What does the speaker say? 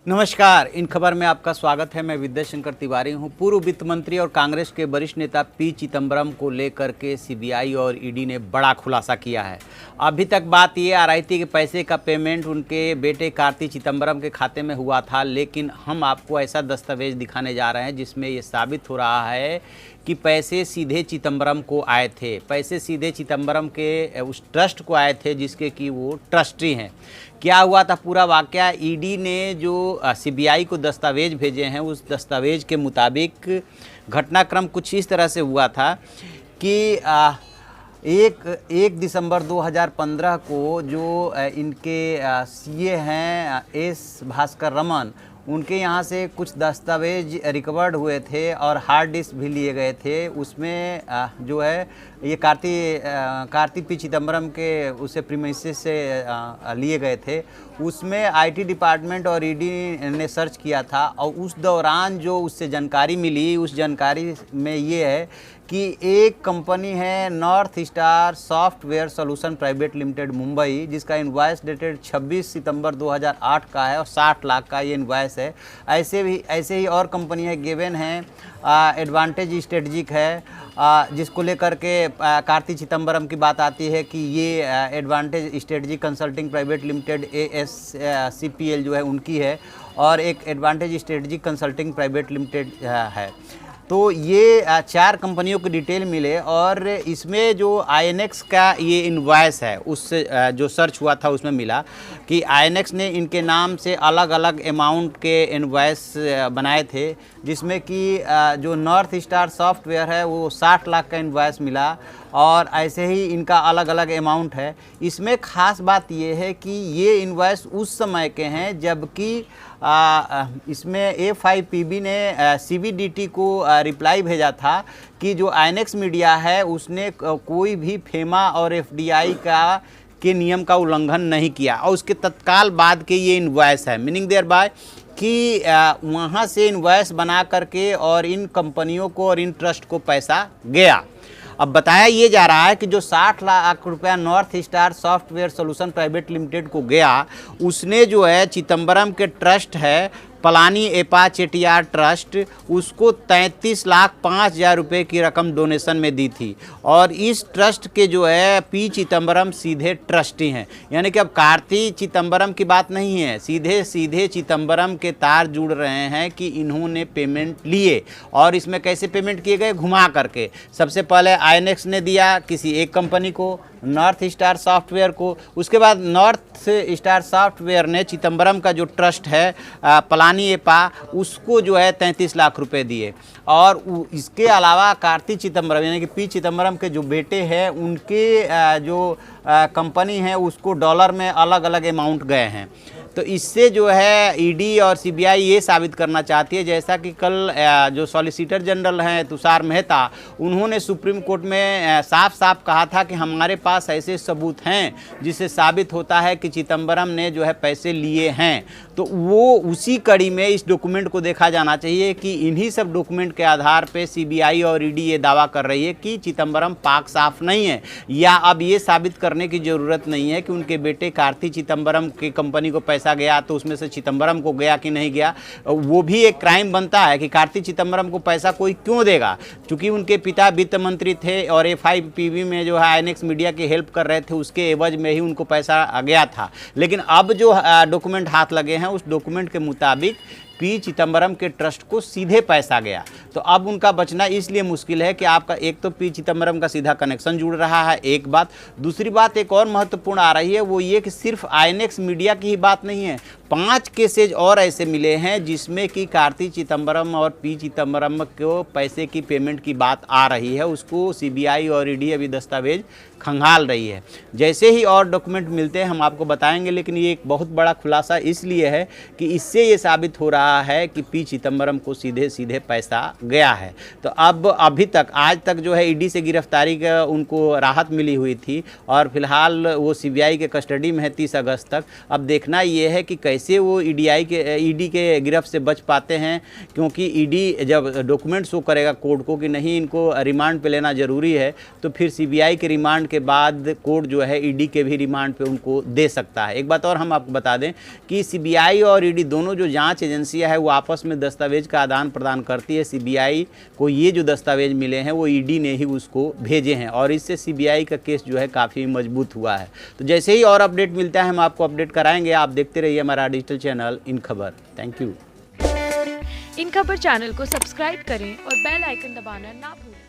नमस्कार, इन खबर में आपका स्वागत है। मैं विद्या शंकर तिवारी हूं। पूर्व वित्त मंत्री और कांग्रेस के वरिष्ठ नेता पी चिदंबरम को लेकर के सीबीआई और ईडी ने बड़ा खुलासा किया है। अभी तक बात ये आ रही थी कि पैसे का पेमेंट उनके बेटे कार्ति चिदंबरम के खाते में हुआ था, लेकिन हम आपको ऐसा दस्तावेज दिखाने जा रहे हैं जिसमें ये साबित हो रहा है कि पैसे सीधे चिदंबरम को आए थे। पैसे सीधे चिदंबरम के उस ट्रस्ट को आए थे जिसके कि वो ट्रस्टी हैं। क्या हुआ था पूरा वाकया, ईडी ने जो सीबीआई को दस्तावेज भेजे हैं उस दस्तावेज के मुताबिक घटनाक्रम कुछ इस तरह से हुआ था कि एक दिसंबर 2015 को जो इनके सीए हैं एस भास्कर रमन, उनके यहाँ से कुछ दस्तावेज रिकवर्ड हुए थे और हार्ड डिस्क भी लिए गए थे। उसमें जो है ये कार्ति पी चिदंबरम के उसे प्रीमिसेस से लिए गए थे। उसमें आईटी डिपार्टमेंट और ईडी ने सर्च किया था और उस दौरान जो उससे जानकारी मिली, उस जानकारी में ये है कि एक कंपनी है north star software solution private limited Mumbai, जिसका इनवॉइस डेटेड 26 सितंबर 2008 का है और 60 लाख का ये इनवॉइस है। ऐसे ही और कंपनी है गेवेन है, एडवांटेज स्ट्रेटजिक है, जिसको लेकर के कार्ति चिदंबरम की बात आती है कि ये advantage strategic consulting private limited ASCPL जो है उनकी है, और एक advantage strategic consulting private limited है। तो ये 4 कंपनियों के डिटेल मिले और इसमें जो INX का ये इनवॉइस है उससे जो सर्च हुआ था उसमें मिला कि INX ने इनके नाम से अलग अलग अमाउंट के इनवॉइस बनाए थे, जिसमें कि जो नॉर्थ स्टार सॉफ्टवेयर है वो 60 लाख का इनवॉइस मिला और ऐसे ही इनका अलग अलग अमाउंट है। इसमें ख़ास बात ये है कि ये इनवॉइस उस समय के हैं जबकि इसमें FIPB ने CBDT को रिप्लाई भेजा था कि जो INX मीडिया है उसने कोई भी फेमा और FDI के नियम का उल्लंघन नहीं किया और उसके तत्काल बाद के ये इनवॉइस है। मीनिंग देयर बाय कि वहाँ से इनवॉइस बना करके और इन कंपनियों को और इन ट्रस्ट को पैसा गया। अब बताया ये जा रहा है कि जो 60 लाख रुपया north star software solution private limited को गया, उसने जो है चिदंबरम के ट्रस्ट है पलानी एपा चेटियार ट्रस्ट, उसको 33,05,000 रुपये की रकम डोनेशन में दी थी। और इस ट्रस्ट के जो है पी चिदंबरम सीधे ट्रस्टी हैं, यानी कि अब कार्ति चिदंबरम की बात नहीं है, सीधे चिदंबरम के तार जुड़ रहे हैं कि इन्होंने पेमेंट लिए। और इसमें कैसे पेमेंट किए गए, घुमा करके। सबसे पहले INX ने दिया किसी एक कंपनी को, नॉर्थ स्टार सॉफ्टवेयर को, उसके बाद नॉर्थ स्टार सॉफ्टवेयर ने चिदंबरम का जो ट्रस्ट है पलानी एपा, उसको जो है 33 लाख रुपए दिए। और इसके अलावा कार्ति चिदंबरम यानी कि पी चिदंबरम के जो बेटे हैं उनके जो कंपनी है उसको डॉलर में अलग अलग अमाउंट गए हैं। तो इससे जो है ईडी और सीबीआई ये साबित करना चाहती है, जैसा कि कल जो सॉलिसिटर जनरल हैं तुषार मेहता, उन्होंने सुप्रीम कोर्ट में साफ साफ कहा था कि हमारे पास ऐसे सबूत हैं जिससे साबित होता है कि चिदंबरम ने जो है पैसे लिए हैं। तो वो उसी कड़ी में इस डॉक्यूमेंट को देखा जाना चाहिए कि इन्हीं सब डॉक्यूमेंट के आधार पे सीबीआई और ईडी ये दावा कर रही है कि चिदंबरम पाक साफ नहीं है, या अब ये साबित करने की ज़रूरत नहीं है कि उनके बेटे कार्ति चिदंबरम की कंपनी को पैसा गया तो उसमें से चिदंबरम को गया कि नहीं गया। वो भी एक क्राइम बनता है कि कार्ति चिदंबरम को पैसा कोई क्यों देगा, क्योंकि उनके पिता वित्त मंत्री थे और FIPB में जो है INX मीडिया की हेल्प कर रहे थे, उसके एवज में ही उनको पैसा गया था। लेकिन अब जो डॉक्यूमेंट हाथ लगे हैं उस डॉक्यूमेंट के मुताबिक पी चिदंबरम के ट्रस्ट को सीधे पैसा गया। तो अब उनका बचना इसलिए मुश्किल है कि आपका एक तो पी चिदंबरम का सीधा कनेक्शन जुड़ रहा है, एक बात। दूसरी बात एक और महत्वपूर्ण आ रही है, वो ये कि सिर्फ INX मीडिया की ही बात नहीं है, 5 केसेज और ऐसे मिले हैं जिसमें कि कार्ति चिदंबरम और पी चिदंबरम को पैसे की पेमेंट की बात आ रही है। उसको सीबीआई और ईडी अभी दस्तावेज खंगाल रही है। जैसे ही और डॉक्यूमेंट मिलते हैं हम आपको बताएंगे, लेकिन ये एक बहुत बड़ा खुलासा इसलिए है कि इससे ये साबित हो रहा है कि पी चिदंबरम को सीधे पैसा गया है। तो अब अभी तक आज तक जो है ईडी से गिरफ्तारी का उनको राहत मिली हुई थी और फिलहाल वो सीबीआई के कस्टडी में है 30 अगस्त तक। अब देखना ये है कि कैसे कैसे वो ईडी के गिरफ्त से बच पाते हैं, क्योंकि ईडी जब डॉक्यूमेंट शो करेगा कोर्ट को कि नहीं इनको रिमांड पे लेना ज़रूरी है, तो फिर सीबीआई के रिमांड के बाद कोर्ट जो है ईडी के भी रिमांड पे उनको दे सकता है। एक बात और हम आपको बता दें कि सीबीआई और ईडी दोनों जो जांच एजेंसियां है वो आपस में दस्तावेज का आदान प्रदान करती है। सीबीआई को ये जो दस्तावेज मिले हैं वो ईडी ने ही उसको भेजे हैं और इससे सीबीआई का केस जो है काफ़ी मजबूत हुआ है। तो जैसे ही और अपडेट मिलता है हम आपको अपडेट कराएंगे। आप देखते रहिए हमारा डिजिटल चैनल इन खबर। Thank you. इन खबर चैनल को सब्सक्राइब करें और बेल आइकन दबाना ना भूलें।